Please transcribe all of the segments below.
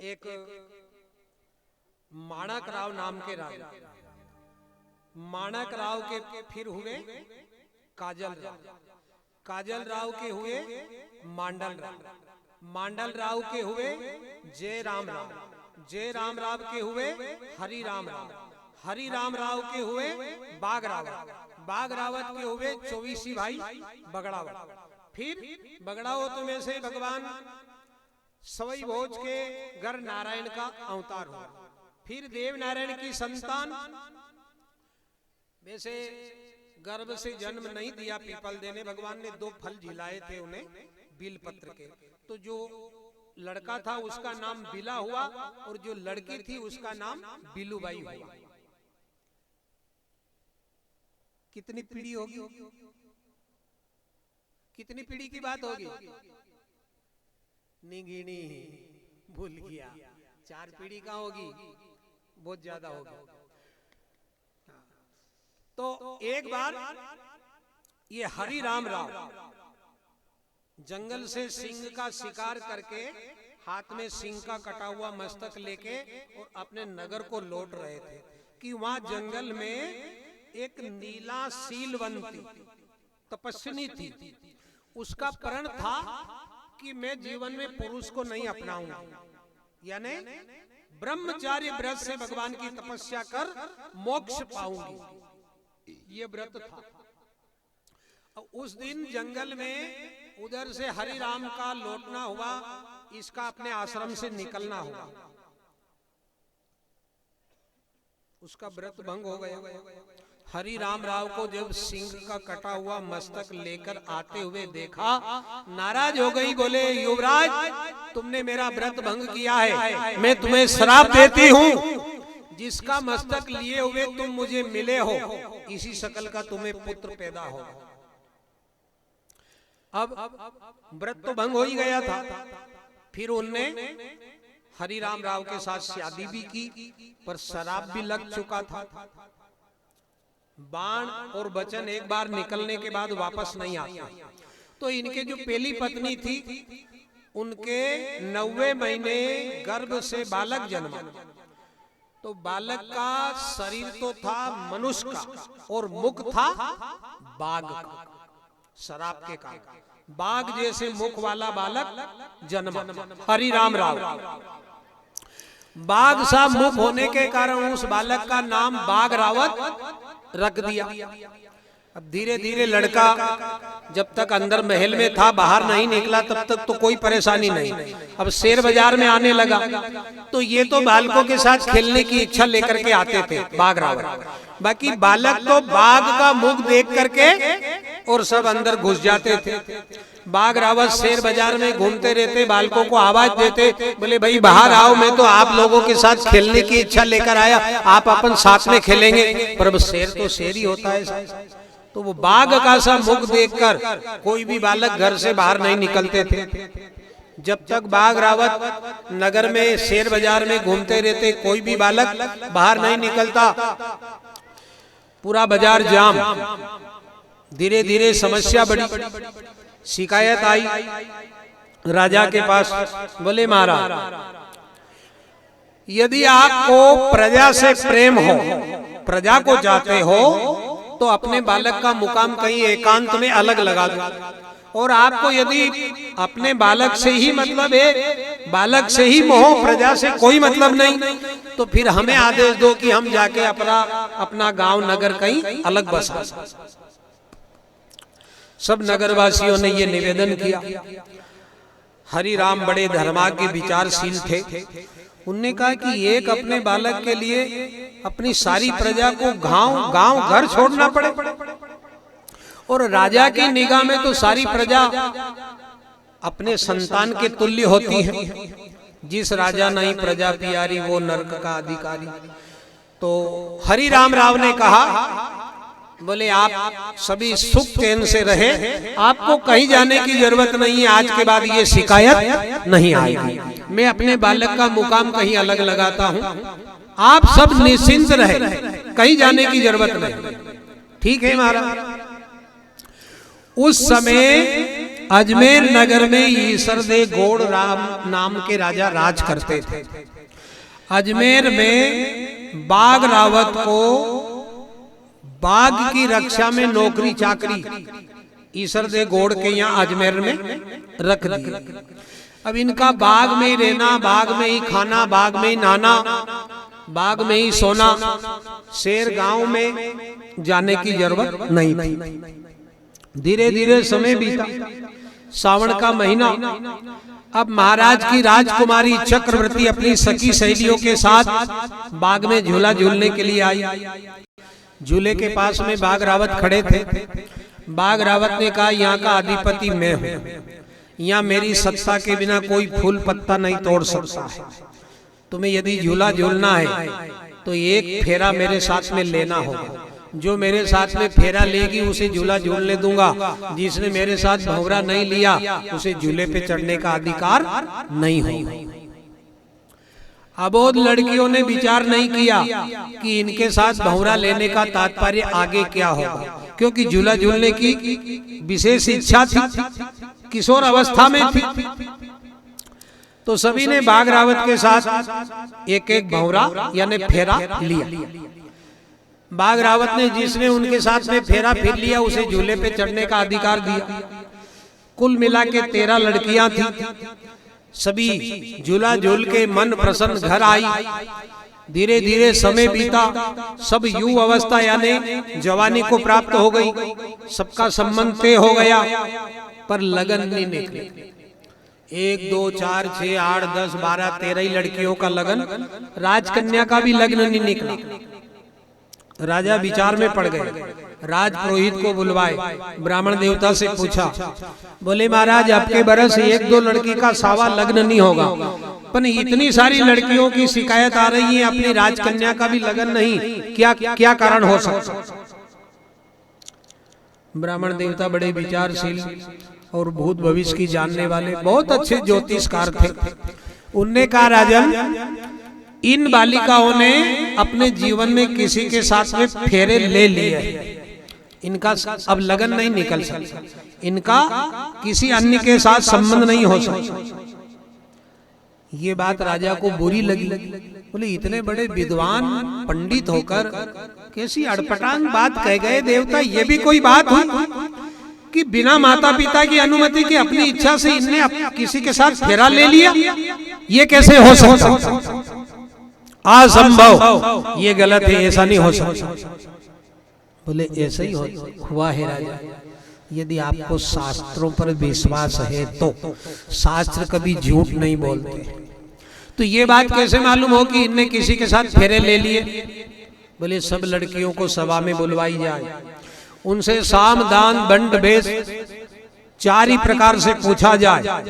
एक माणक राव नाम के राजा, माणक राव के फिर हुए काजल राव, काजल राव के हुए मांडल राव, मांडल राव के हुए जय राम राव, जय राम राव के हुए हरि राम राव, हरि राम राव के हुए बाग रावत, बाग रावत के हुए चौबीसी भाई बगड़ावत। फिर बगड़ावत में से भगवान सवई भोज के घर नारायण का अवतार हुआ। फिर देव नारायण की संतान, वैसे गर्भ से जन्म नहीं दिया पीपल देने, भगवान ने 2 फल झिलाए थे उन्हें बिलपत्र के, तो जो लड़का था उसका नाम बिला हुआ और जो लड़की थी उसका नाम बिलुबाई हुआ। कितनी पीढ़ी होगी, कितनी पीढ़ी की बात होगी, निगिनी भूल गया, 4 पीढ़ी का होगी, बहुत ज्यादा होगी। तो एक बार ये हरि राम राव जंगल से सिंह का शिकार करके हाथ में सिंह का कटा हुआ मस्तक लेके और अपने नगर को लौट रहे थे कि वहां जंगल में एक नीला शीलवंती तपस्विनी थी। उसका प्रण था कि मैं जीवन में पुरुष को नहीं अपनाऊंगा, यानी ब्रह्मचार्य व्रत से भगवान की तपस्या कर मोक्ष पाऊंगी, ये व्रत था। उस दिन जंगल में उधर से हरि राम का लौटना हुआ, इसका अपने आश्रम से निकलना हुआ, उसका व्रत भंग हो गया। हरि राम राव को जब सिंह का कटा हुआ मस्तक लेकर आते हुए देखा, नाराज हो गई, बोले युवराज तुमने मेरा व्रत भंग किया है, मैं तुम्हें श्राप देती हूँ, जिसका मस्तक लिए हुए तुम मुझे मिले हो इसी शकल का तुम्हें पुत्र पैदा हो। अब व्रत तो भंग हो ही गया था। फिर उनने हरि राम राव के साथ शादी भी की, पर शराब भी लग चुका था। बाण और वचन एक बार निकलने के बाद वापस नहीं आता। तो इनके जो पहली पत्नी थी उनके 90 महीने गर्भ से बालक जन्मा। तो बालक का शरीर तो था मनुष्य का और मुख था बाघ का, शराब के कारण बाघ जैसे मुख वाला बालक जन्मा हरि राम राव। बाघ सा मुख होने के कारण उस बालक का नाम बाघ रावत रख दिया। अब धीरे धीरे लड़का जब तक अंदर महल में था, बाहर नहीं निकला, तब तक तो कोई परेशानी नहीं। अब शेर बाजार में आने लगा तो ये तो बालकों के साथ खेलने की इच्छा लेकर के आते थे बाघ रावत। बाकी बालक तो बाघ का मुख देख करके और सब अंदर घुस जाते थे। बाघ रावत शेर बाजार में घूमते रहते, बालकों को आवाज देते, बोले भाई बाहर आओ, मैं तो आप लोगों के साथ खेलने की इच्छा लेकर आया, आप अपन साथ में खेलेंगे। पर अब शेर तो शेर ही होता है। तो वो बाघ का सा मुख देखकर कोई भी बालक घर से बाहर नहीं निकलते थे। जब तक बाघ रावत नगर में शेर बाजार में घूमते रहते, कोई भी बालक बाहर नहीं निकलता, पूरा बाजार जाम। धीरे धीरे समस्या बढ़ी, शिकायत आई राजा के पास, बोले महाराज यदि आपको प्रजा से प्रेम हो, प्रजा को चाहते हो, तो अपने बालक का मुकाम कहीं एकांत में अलग लगा दो। और आपको यदि अपने बालक से ही मतलब है, बालक से ही मोह, प्रजा से कोई मतलब नहीं, तो फिर हमें आदेश दो कि हम जाके अपना गांव नगर कहीं अलग बसा। सब नगरवासियों ने ये निवेदन किया। हरि राम बड़े धर्माज्ञ विचारशील थे। उनने कहा कि एक अपने बालक के लिए अपनी सारी प्रजा को गांव घर छोड़ना पड़े, और राजा की निगाह में तो सारी प्रजा अपने संतान के तुल्य होती है। जिस राजा नहीं प्रजा प्यारी वो नरक का अधिकारी। तो हरि राम राव ने कहा, बोले आप सभी सुख चैन से रहे, आपको कहीं जाने की जरूरत नहीं है, आज के बाद ये शिकायत नहीं आएगी। मैं अपने बालक का मुकाम कहीं अलग लगाता हूँ, आप सब निश्चिंत रहे, कहीं जाने की जरूरत नहीं। ठीक है महाराज। उस समय अजमेर नगर में ईसर दे गोड़ राम नाम के राजा राज करते थे। अजमेर में बाघ रावत को बाघ की रक्षा में नौकरी चाकरी ईसर दे गोड़ के यहाँ अजमेर में रख दी। अब इनका बाग में ही रहना, बाग में ही खाना, बाग में ही नहाना, बाग में ही सोना, शेर गांव में जाने की जरूरत नहीं थी। धीरे धीरे समय बीता, सावन का महीना। अब महाराज की राजकुमारी चक्रवर्ती अपनी सखी सहेलियों के साथ बाग में झूला झूलने के लिए आई। झूले के पास में बाघ रावत खड़े थे। बाघ रावत ने कहा, यहाँ का अधिपति मैं हूँ, यहाँ मेरी सत्ता के बिना कोई फूल पत्ता नहीं तोड़ सकता है। तुम्हें यदि झूला झूलना है तो एक फेरा मेरे साथ में लेना होगा। जो मेरे साथ में फेरा लेगी उसे झूला झूलने दूंगा, जिसने मेरे साथ भंवरा नहीं लिया उसे झूले पे चढ़ने का अधिकार नहीं होगा। अबोध लड़कियों ने विचार नहीं किया कि इनके साथ भंवरा लेने का तात्पर्य आगे क्या होगा, क्योंकि झूला झूलने की विशेष इच्छा थी, किशोर अवस्था में थी। तो सभी ने बाघ रावत के साथ एक एक भंवरा यानी फेरा लिया। बाघ रावत ने जिसने उनके साथ में फेरा फिर लिया उसे झूले पे चढ़ने का अधिकार दिया। कुल मिला के 13 लड़कियां थी। सभी झूला झूल के मन प्रसन्न घर आई। धीरे धीरे समय बीता, सब युवा अवस्था यानी जवानी को प्राप्त हो गई। सबका संबंध तय हो गया, पर लगन नहीं निकले। 1 2 4 6 8 10 12 13 ही लड़कियों का लगन, राजकन्या का भी लग्न नहीं निकला। राजा विचार में पड़ गए। राज पुरोहित को बुलवाए, ब्राह्मण देवता से पूछा, बोले महाराज आपके बरस 1 2 लड़की का सावा लग्न नहीं होगा, पर इतनी सारी लड़कियों की शिकायत आ रही है, अपनी राजकन्या का भी लगन नहीं, क्या क्या कारण हो सकता। ब्राह्मण देवता बड़े विचारशील और भूत भविष्य की जानने वाले बहुत अच्छे ज्योतिषकार थे। उनने कहा, राजन इन बालिकाओं ने अपने जीवन में किसी के साथ में फेरे ले लिए, इनका अब लगन नहीं निकल सकता, इनका किसी अन्य के साथ संबंध नहीं हो सकता। ये बात राजा को बुरी लगी। बोले इतने बड़े विद्वान पंडित होकर कैसी अड़पटांग बात कह गए देवता, ये भी कोई बात हुई कि बिना माता पिता की अनुमति के अपनी इच्छा से इनने किसी के साथ फेरा ले लिया, ये कैसे हो सकता, असंभव, ये गलत है, ऐसा नहीं हो सकता। बोले ऐसा ही हुआ है राजा, यदि आपको शास्त्रों पर विश्वास है तो शास्त्र कभी झूठ नहीं बोलते। तो ये बात कैसे मालूम हो कि इनने किसी के साथ फेरे ले लिए। बोले सब लड़कियों को सभा में बुलवाई जाए, उनसे साम दान दंड भेद 4 ही प्रकार से पूछा जाए,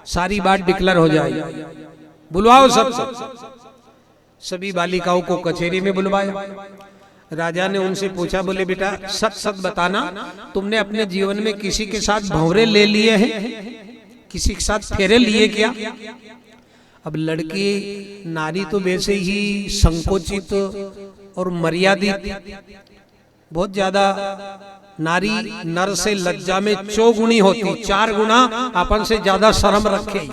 सारी बात डिक्लेयर हो जाए। बुलवाओ सब। सभी बालिकाओं को कचहरी में बुलवाया। राजा ने उनसे पूछा, बोले बेटा सच सच बताना, तुमने अपने जीवन में किसी के साथ भंवरे ले लिए हैं, किसी के साथ फेरे लिए क्या। अब लड़की नारी तो वैसे ही संकोचित और मर्यादित, बहुत ज्यादा नारी नर से लज्जा में 4 गुणी होती, 4 गुना अपन से ज्यादा शर्म रखे।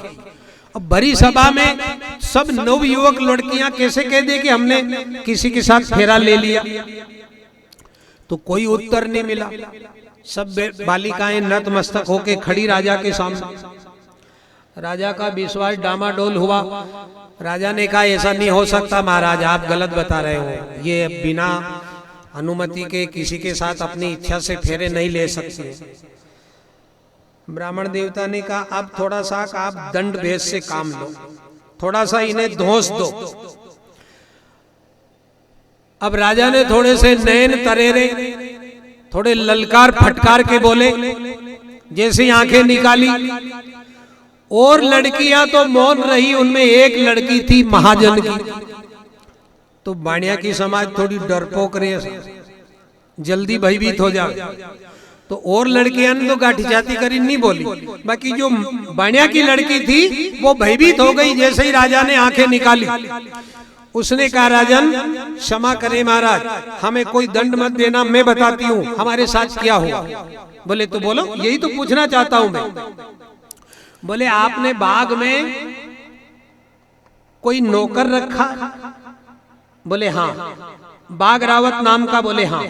अब बड़ी सभा में सब नव युवक लड़कियां कैसे कह दे कि हमने किसी के साथ फेरा ले लिया। तो कोई उत्तर नहीं मिला। सब बालिकाएं नतमस्तक होके खड़ी राजा के सामने। राजा का विश्वास डामाडोल हुआ। राजा ने कहा ऐसा नहीं हो सकता महाराज, आप गलत बता रहे हो, ये बिना अनुमति के किसी के साथ अपनी इच्छा से फेरे नहीं ले सकते। ब्राह्मण देवता ने कहा अब थोड़ा सा आप दंड भेद से काम लो, थोड़ा सा इन्हें धोस दो। अब राजा ने थोड़े से नयन तरेरे, थोड़े ललकार फटकार के बोले, जैसी आंखें निकाली। और लड़कियां तो मौन रही, उनमें एक लड़की थी महाजन की। तो बाणिया की समाज थोड़ी डरपोक रही, जल्दी भयभीत हो जाए। तो और लड़कियां ने तो गाठी जाती करी, नहीं बोली। बाकी जो बाणिया की लड़की थी वो भयभीत हो गई जैसे ही राजा ने आंखें निकाली। उसने कहा राजन क्षमा करें महाराज, हमें कोई दंड मत देना, मैं बताती हूँ हमारे साथ क्या हुआ। बोले तो बोलो, यही तो पूछना चाहता हूं मैं। बोले आपने बाग में कोई नौकर रखा? बोले हाँ। बाग रावत नाम का? बोले हाँ।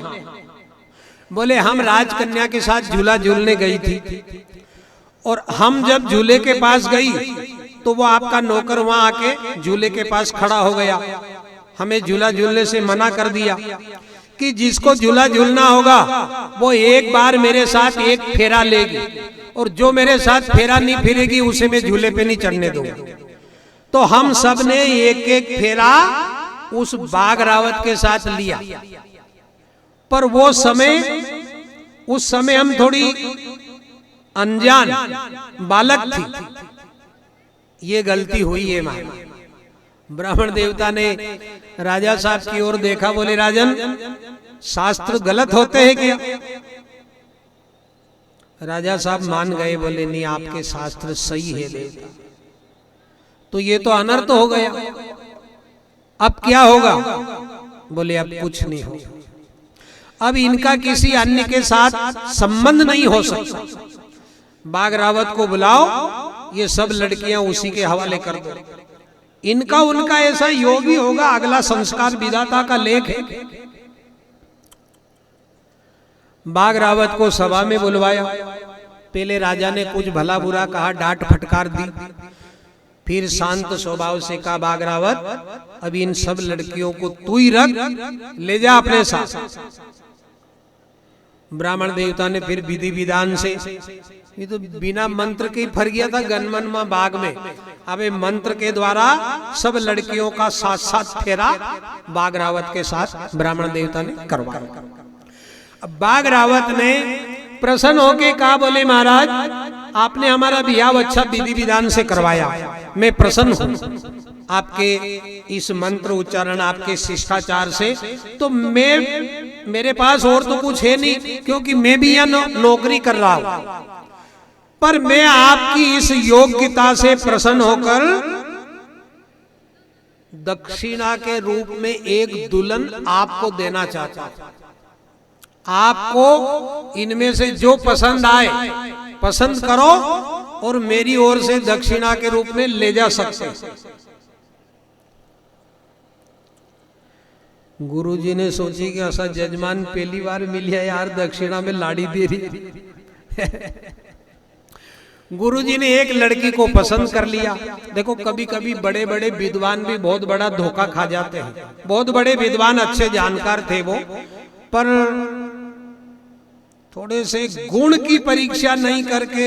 बोले हम राजकन्या के साथ झूला झूलने गई थी, और हम जब झूले के पास गई तो वो आपका नौकर वहां आके झूले के पास खड़ा हो गया, हमें झूला झूलने से मना कर दिया कि जिसको झूला झूलना होगा वो एक बार मेरे साथ एक फेरा लेगी, और जो मेरे साथ फेरा नहीं फिरेगी उसे मैं झूले पे नहीं चढ़ने दूंगा। तो हम सब ने एक एक फेरा उस बाग रावत के साथ लिया, पर वो उस समय हम थोड़ी अनजान बालक थी, ये गलती हुई है मां। ब्राह्मण देवता ने राजा साहब की ओर देखा, बोले राजन शास्त्र गलत होते हैं क्या? राजा साहब मान गए, बोले नहीं आपके शास्त्र सही है देवता। तो ये तो अनर्थ हो गया, अब क्या होगा? बोले अब कुछ नहीं होगा, अब इनका किसी अन्य के साथ संबंध नहीं हो सकता। बाग रावत को बुलाओ, ये सब लड़कियां उसी के हवाले कर दो, इनका उनका ऐसा योग ही होगा, अगला संस्कार विधाता का लेख है। बाग रावत को सभा में बुलवाया, पहले राजा ने कुछ भला बुरा कहा, डांट फटकार दी, फिर शांत स्वभाव से कहा बाग रावत अब इन सब लड़कियों को तू ही रख, ले जा अपने साथ। ब्राह्मण देवता ने फिर विधि विधान से, ये तो बिना मंत्र के फर गया था गनमनमा बाग में, अब मंत्र के द्वारा सब लड़कियों का साथ साथ फेरा बाग रावत के साथ ब्राह्मण देवता ने करवाया। अब बाग रावत ने प्रसन्न होके कहा, बोले महाराज आपने हमारा बिहाव अच्छा विधि विधान से करवाया, मैं प्रसन्न हूँ आपके इस मंत्र उच्चारण, आपके शिष्टाचार से। तो मेरे पास और तो कुछ है नहीं, क्योंकि मैं भी यहाँ नौकरी कर रहा हूँ, पर मैं आपकी इस योग्यता से प्रसन्न होकर दक्षिणा के रूप में एक दुल्हन आपको देना चाहता हूं। आपको इनमें से जो पसंद आए पसंद करो, और मेरी ओर से दक्षिणा के रूप में ले जा सकते। गुरुजी ने सोची कि ऐसा जजमान पहली बार मिलिया यार, दक्षिणा में लाड़ी दे रही। गुरुजी ने एक लड़की को पसंद कर लिया। देखो कभी कभी बड़े बड़े विद्वान भी बहुत बड़ा धोखा खा जाते हैं। बहुत बड़े विद्वान अच्छे जानकार थे वो, पर थोड़े से गुण की परीक्षा नहीं करके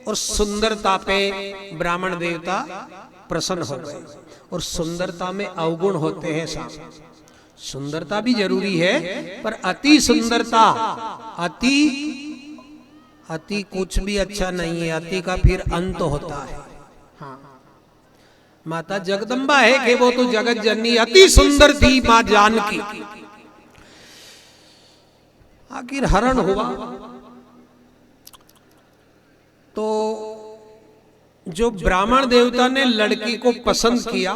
और सुंदरता पे ब्राह्मण देवता प्रसन्न हो गए। और सुंदरता में अवगुण होते हैं साहब, सुंदरता भी जरूरी है, पर अति सुंदरता अति कुछ भी अच्छा नहीं है, अति का फिर अंत होता है। हाँ, माता जगदम्बा है कि वो तो जगत जननी अति सुंदर थी मां जानकी। आखिर हरण हुआ तो जो ब्राह्मण देवता ने लड़की को पसंद किया,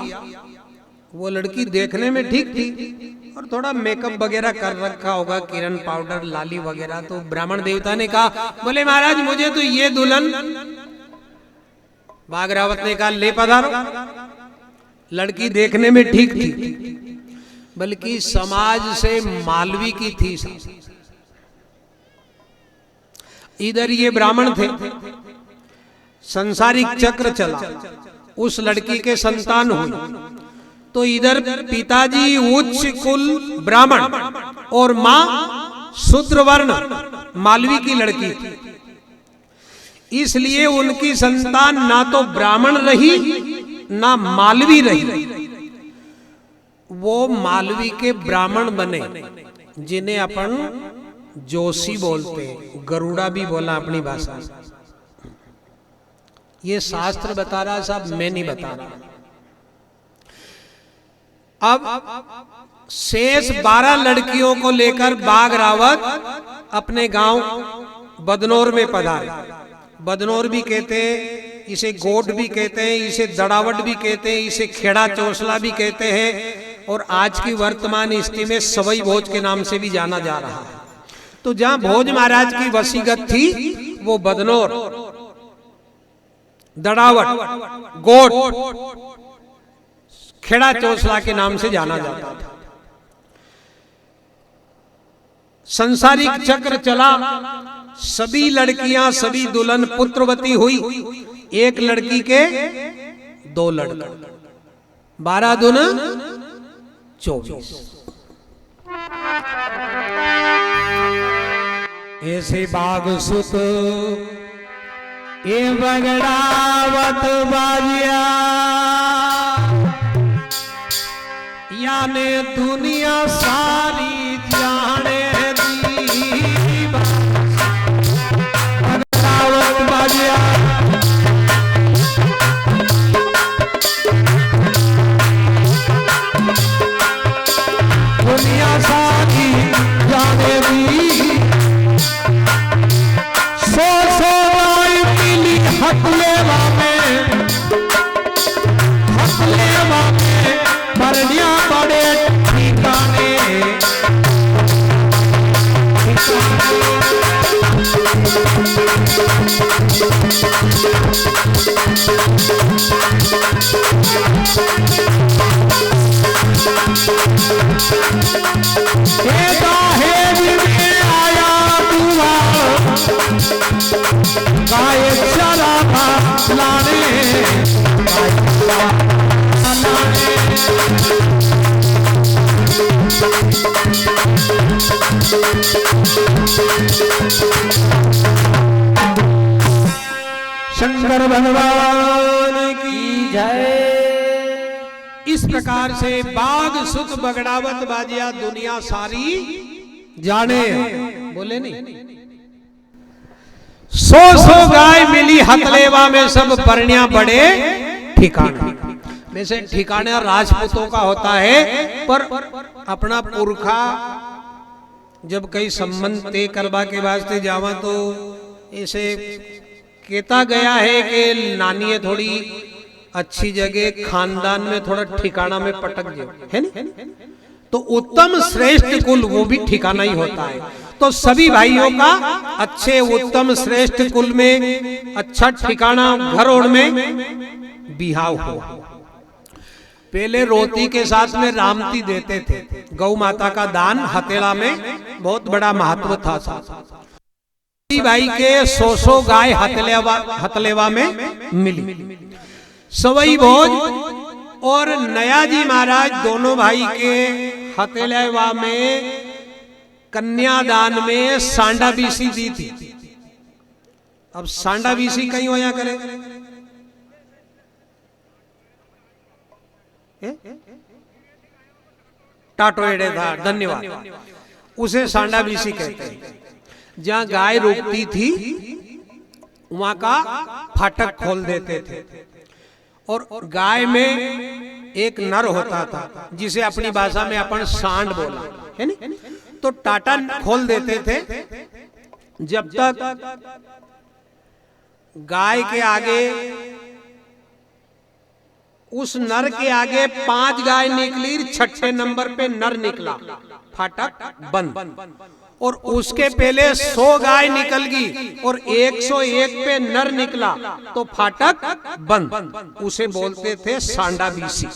वो लड़की देखने में ठीक थी और थोड़ा मेकअप वगैरह कर रखा होगा, किरण पाउडर लाली वगैरह। तो ब्राह्मण देवता ने कहा, बोले महाराज मुझे तो ये दुल्हन। बाग रावत ने कहा, ले पधारो। लड़की देखने में ठीक थी, बल्कि समाज से मालवी की थी। इधर ये ब्राह्मण थे, संसारिक चक्र चला, उस लड़की के संतान हुई। तो इधर पिताजी उच्च कुल ब्राह्मण और मां शूद्र वर्ण मालवी की लड़की थी, इसलिए उनकी संतान ना तो ब्राह्मण रही ना मालवी रही। वो मालवी के ब्राह्मण बने, जिन्हें अपन जोशी बोलते, गरुड़ा भी बोला अपनी भाषा। ये शास्त्र बता रहा साहब, मैं नहीं बता रहा। अब शेष 12 लड़कियों को लेकर बाग रावत अपने गांव बदनौर में पधारे। बदनौर भी कहते हैं, इसे गोट भी कहते हैं, इसे दड़ावट भी कहते हैं, इसे खेड़ा चौसला भी कहते हैं, और आज की वर्तमान स्थिति में सवई भोज के नाम से भी जाना जा रहा है। तो जहां भोज महाराज की वसीयत थी वो बदनौर, दड़ावट, गोट, खेड़ा चोसला के नाम से जाना जाता था। संसारिक चक्र चला, सभी लड़कियां, सभी दुल्हन पुत्रवती हुई। एक लड़की के 2 लड़के, 12 दूना 24। ऐसे बाग सुत ये बगड़ावत बाजिया, याने दुनिया सारी जाने दी। बगड़ावत बाजिया दुनिया सारी जाने दी। हथलेवा में बरनिया बड़े ठिकाने, दहेज में आया दुआ गाय चला लाने, शंकर भगवान की जय। इस प्रकार से बाग सुत बगड़ावत बाजिया दुनिया सारी जाने, बोले नहीं। 100 गाय मिली हथलेवा में, सब परनिया बड़े ठिकाने। वैसे ठिकाना राजपूतों का होता है, पर अपना पुरखा जब कई संबंध तय करवा के वास्ते जावा तो ऐसे कहता गया है कि नानी है थोड़ी अच्छी जगह खानदान में थोड़ा ठिकाना में पटक जाओ, है ना। तो उत्तम श्रेष्ठ कुल वो भी ठिकाना ही होता है। तो सभी भाइयों का अच्छे उत्तम श्रेष्ठ कुल में अच्छा ठिकाना घर ओढ़ में बिहाव हो। पहले रोटी के साथ में रामती देते थे। गौ माता का दान हथेला में बहुत बड़ा महत्व था। भाई के 100 गाय हथलेवा में मिली। सवई भोज और नयाजी महाराज दोनों भाई के हथलेवा में कन्यादान में सांडा बीसी दी थी। अब सांडा बीसी कहीं होया करे, टाटोएड़े था, धन्यवाद, उसे सांडा बीसी कहते हैं। जहां गाय रुकती थी वहां का फाटक खोल देते थे और गाय में एक नर होता था जिसे अपनी भाषा में अपन सांड बोला, है ना। तो टाटा खोल देते थे। जब तक गाय के आगे, उस नर के आगे 5 गाय निकली, 6ठे नंबर पे नर निकला, फाटक बंद। और उसके पहले 100 गाय निकल गई और 101 पे नर निकला तो फाटक बंद। उसे बोलते थे सांडा बीसी।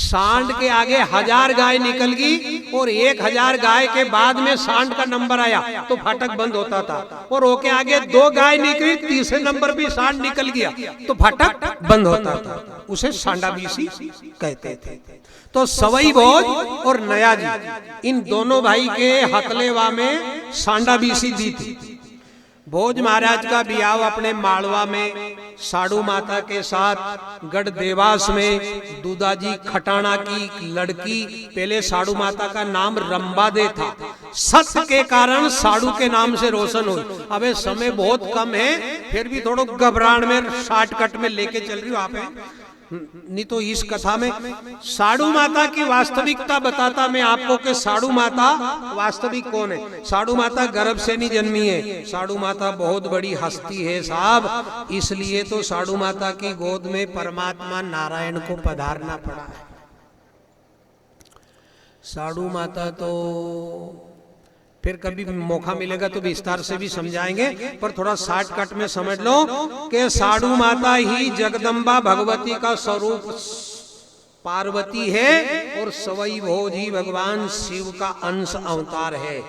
सांड के आगे 1000 गाय निकल गई और 1000 गाय के बाद में सांड का नंबर आया तो फाटक बंद होता था। और ओके आगे 2 गाय निकली, तीसरे नंबर भी सांड निकल गया तो फाटक बंद होता था। उसे सांडा बीसी कहते थे। तो सवई भोज और नयाजी इन दोनों भाई के हथलेवा में सांडा बीसी दी थी। भोज महाराज का बियाह अपने मालवा में साड़ू माता के साथ गढ़ देवास में दूदाजी खटाना की लड़की, पहले साड़ू माता का नाम रंबादे था। सत्य के कारण साड़ू के नाम से रोशन हुई। अबे समय बहुत कम है, फिर भी थोड़ा घबराहट में शॉर्टकट में लेके चल रही हूँ आप, नहीं तो इस कथा में साड़ू माता की वास्तविकता बताता मैं आपको कि साड़ू माता वास्तविक कौन है। साड़ू माता गर्भ से नहीं जन्मी है, साड़ू माता बहुत बड़ी हस्ती है साहब। इसलिए तो साड़ू माता की गोद में परमात्मा नारायण को पधारना पड़ा है। साड़ू माता तो फिर कभी मौका मिलेगा तो विस्तार से भी समझाएंगे, पर थोड़ा शॉर्टकट में समझ लो कि साडू माता ही जगदम्बा भगवती का स्वरूप पार्वती है और सवई भोज ही भगवान शिव का अंश अवतार है।